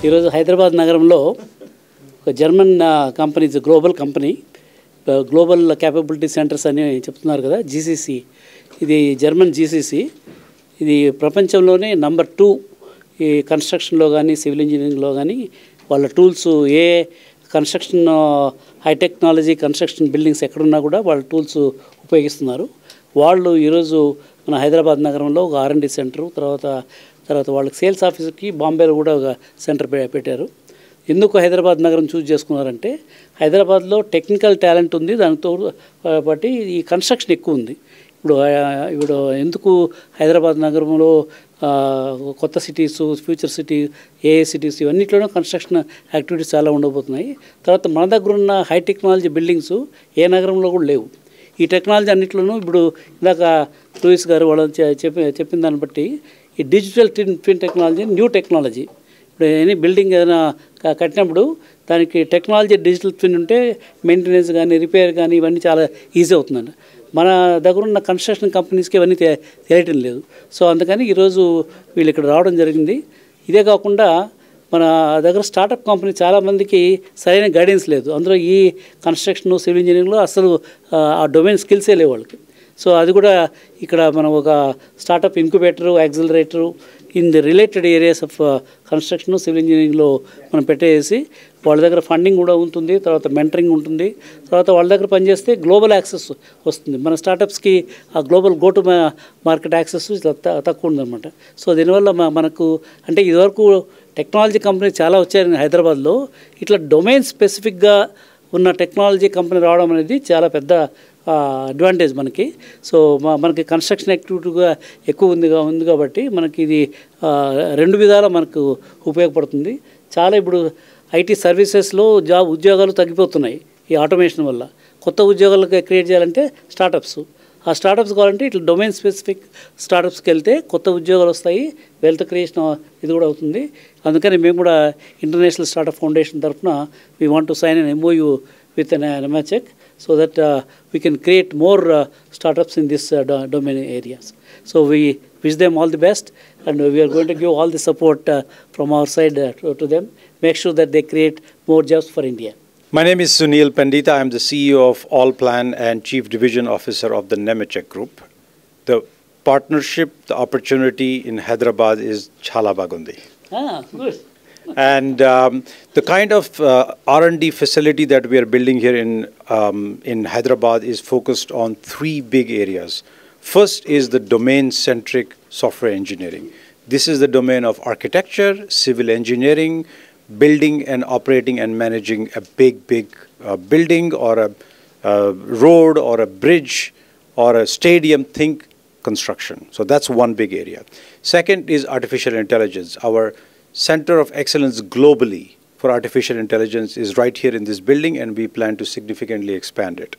ఈరోజు హైదరాబాద్ నగరంలో ఒక German company, global company, global capability centres అని చెప్తున్నారు కదా, జీసీసీ. ఇది జర్మన్ జీసీసీ. ఇది ప్రపంచంలోనే నంబర్ 2 ఈ కన్స్ట్రక్షన్లో కానీ సివిల్ ఇంజనీరింగ్లో కానీ. వాళ్ళ tools a construction, high technology construction buildings ఎక్కడున్నా కూడా వాళ్ళ టూల్స్ ఉపయోగిస్తున్నారు. వాళ్ళు ఈరోజు మన హైదరాబాద్ నగరంలో ఒక R&D సెంటరు, తర్వాత వాళ్ళకి సేల్స్ ఆఫీస్కి బాంబేలో కూడా ఒక సెంటర్ పెట్టారు. ఎందుకు హైదరాబాద్ నగరం చూస్ చేసుకున్నారంటే హైదరాబాద్లో టెక్నికల్ టాలెంట్ ఉంది, దానితో బట్టి ఈ కన్స్ట్రక్షన్ ఎక్కువ ఉంది. ఇప్పుడు ఎందుకు హైదరాబాద్ నగరంలో కొత్త సిటీస్, ఫ్యూచర్ సిటీ, ఏఏ సిటీస్ ఇవన్నిట్లోనూ కన్స్ట్రక్షన్ యాక్టివిటీస్ చాలా ఉండబోతున్నాయి. తర్వాత మన దగ్గర ఉన్న హై టెక్నాలజీ బిల్డింగ్స్ ఏ నగరంలో కూడా లేవు. ఈ టెక్నాలజీ అన్నింటిలోనూ ఇప్పుడు ఇందాక లూయిస్ గారు వాళ్ళు చెప్పిన దాన్ని బట్టి ఈ digital twin technology new technology. ఇప్పుడు ఎనీ బిల్డింగ్ ఏదైనా కట్టినప్పుడు దానికి టెక్నాలజీ డిజిటల్ ట్విన్ ఉంటే మెయింటెనెన్స్ కానీ, రిపేర్ కానీ ఇవన్నీ చాలా ఈజీ అవుతుందండి. మన దగ్గర ఉన్న కన్స్ట్రక్షన్ కంపెనీస్కి ఇవన్నీ తెలియటం లేదు. సో అందుకని ఈరోజు వీళ్ళు ఇక్కడ రావడం జరిగింది. ఇదే కాకుండా మన దగ్గర స్టార్టప్ కంపెనీ చాలామందికి సరైన గైడెన్స్ లేదు. అందులో ఈ కన్స్ట్రక్షన్, సివిల్ ఇంజనీరింగ్లో అసలు ఆ డొమైన్ స్కిల్సే లేవు వాళ్ళకి. సో అది కూడా ఇక్కడ మనం ఒక startup incubator, accelerator in the related areas of construction, civil ఇంజనీరింగ్లో మనం పెట్టేసి వాళ్ళ దగ్గర ఫండింగ్ కూడా ఉంటుంది, తర్వాత మెంటరింగ్ ఉంటుంది, తర్వాత వాళ్ళ దగ్గర పనిచేస్తే గ్లోబల్ యాక్సెస్ వస్తుంది. మన స్టార్టప్స్కి ఆ global go to market access తక్కువ ఉందన్నమాట. సో దీనివల్ల మనకు అంటే ఇదివరకు టెక్నాలజీ కంపెనీ చాలా వచ్చాయి హైదరాబాద్లో. ఇట్లా డొమైన్ స్పెసిఫిక్గా ఉన్న టెక్నాలజీ కంపెనీ రావడం అనేది చాలా పెద్ద అడ్వాంటేజ్ మనకి. సో మనకి కన్స్ట్రక్షన్ యాక్టివిటీగా ఎక్కువ ఉంది కాబట్టి మనకి ఇది 2 విధాలా మనకు ఉపయోగపడుతుంది. చాలా ఇప్పుడు ఐటీ సర్వీసెస్లో ఉద్యోగాలు తగ్గిపోతున్నాయి ఈ ఆటోమేషన్ వల్ల. కొత్త ఉద్యోగాలు క్రియేట్ చేయాలంటే ఆ స్టార్టప్స్ కావాలంటే ఇట్లా డొమైన్ స్పెసిఫిక్ స్టార్టప్స్కి వెళ్తే కొత్త ఉద్యోగాలు వస్తాయి, వెల్త్ క్రియేషన్ ఇది కూడా అవుతుంది. అందుకని మేము కూడా ఇంటర్నేషనల్ స్టార్టప్ ఫౌండేషన్ తరఫున we want to sign an MOU with Nemetschek so that we can create more startups in this domain areas. So we wish them all the best, and we are going to give all the support from our side to them. Make sure that they create more jobs for India. My name is Sunil Pandita. I am the CEO of Allplan and Chief Division Officer of the Nemetschek Group. The partnership, the opportunity in Hyderabad is chala bagundi. Good. And the kind of R&D facility that we are building here in Hyderabad is focused on 3 big areas. First is the domain-centric software engineering. This is the domain of architecture, civil engineering, building and operating and managing a big building or a road or a bridge or a stadium. Think construction. So that's one big area. Second is artificial intelligence. Our Center of Excellence globally for artificial intelligence is right here in this building, and we plan to significantly expand it.